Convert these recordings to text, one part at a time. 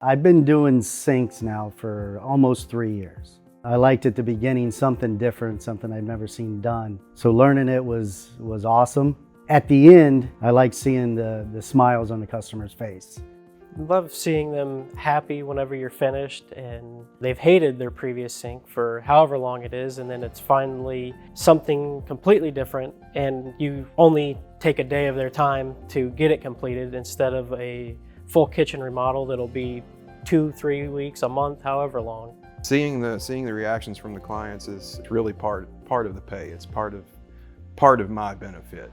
I've been doing sinks now for almost 3 years. I liked at the beginning something different, something I'd never seen done. So learning it was awesome. At the end, I like seeing the smiles on the customer's face. Love seeing them happy whenever you're finished, and they've hated their previous sink for however long it is, and then it's finally something completely different, and you only take a day of their time to get it completed instead of a full kitchen remodel that'll be 2-3 weeks, a month, however long. Seeing the reactions from the clients is really part of the pay. It's part of my benefit.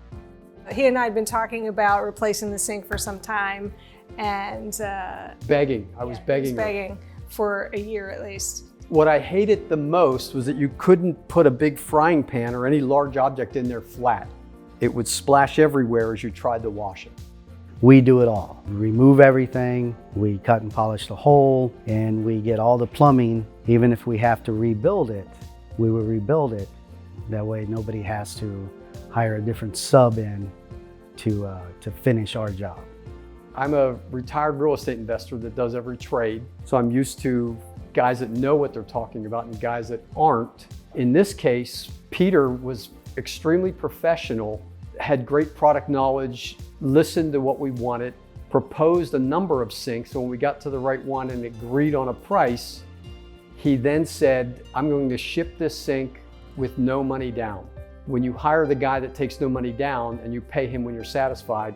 He and I had been talking about replacing the sink for some time, and begging. I was begging for a year at least. What I hated the most was that you couldn't put a big frying pan or any large object in there flat. It would splash everywhere as you tried to wash it. We do it all. We remove everything, we cut and polish the hole, and we get all the plumbing. Even if we have to rebuild it, we will rebuild it. That way nobody has to hire a different sub in to finish our job. I'm a retired real estate investor that does every trade, so I'm used to guys that know what they're talking about and guys that aren't. In this case, Peter was extremely professional, had great product knowledge, listened to what we wanted, proposed a number of sinks. So when we got to the right one and agreed on a price, he then said, I'm going to ship this sink with no money down. When you hire the guy that takes no money down and you pay him when you're satisfied,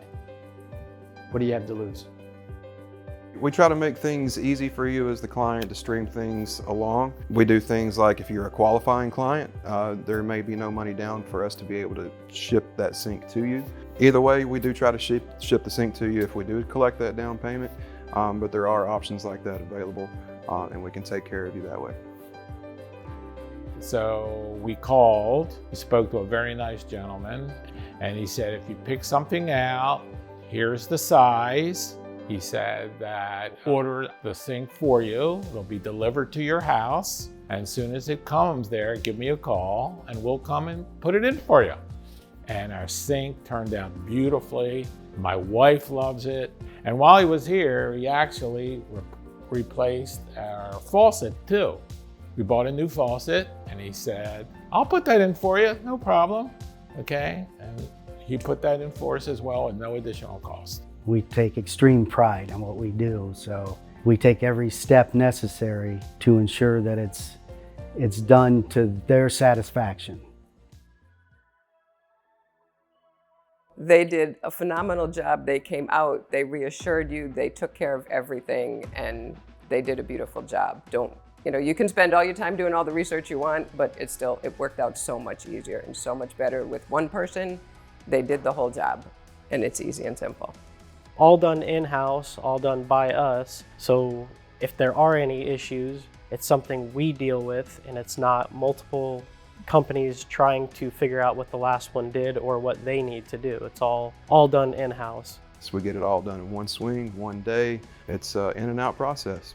what do you have to lose? We try to make things easy for you as the client to stream things along. We do things like if you're a qualifying client, there may be no money down for us to be able to ship that sink to you. Either way, we do try to ship the sink to you if we do collect that down payment, but there are options like that available, and we can take care of you that way. So we called, we spoke to a very nice gentleman, and he said, if you pick something out, here's the size. He said that order the sink for you, it'll be delivered to your house, and as soon as it comes there, give me a call and we'll come and put it in for you. And our sink turned out beautifully. My wife loves it. And while he was here, he actually replaced our faucet too. We bought a new faucet and he said, I'll put that in for you, no problem, okay? And he put that in for us as well at no additional cost. We take extreme pride in what we do, so we take every step necessary to ensure that it's done to their satisfaction. They did a phenomenal job. They came out, they reassured you, they took care of everything, and they did a beautiful job. You can spend all your time doing all the research you want, but it worked out so much easier and so much better with one person. They did the whole job, and it's easy and simple. All done in-house, all done by us. So if there are any issues, it's something we deal with, and it's not multiple companies trying to figure out what the last one did or what they need to do. It's all done in-house. So we get it all done in one swing, one day. It's an in and out process.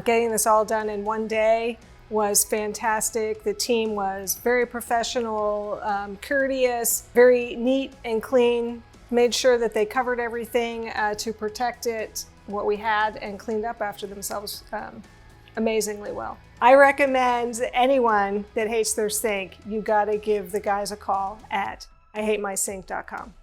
Getting this all done in one day was fantastic. The team was very professional, courteous, very neat and clean. Made sure that they covered everything to protect it, what we had, and cleaned up after themselves amazingly well. I recommend anyone that hates their sink, you gotta give the guys a call at IHateMySink.com.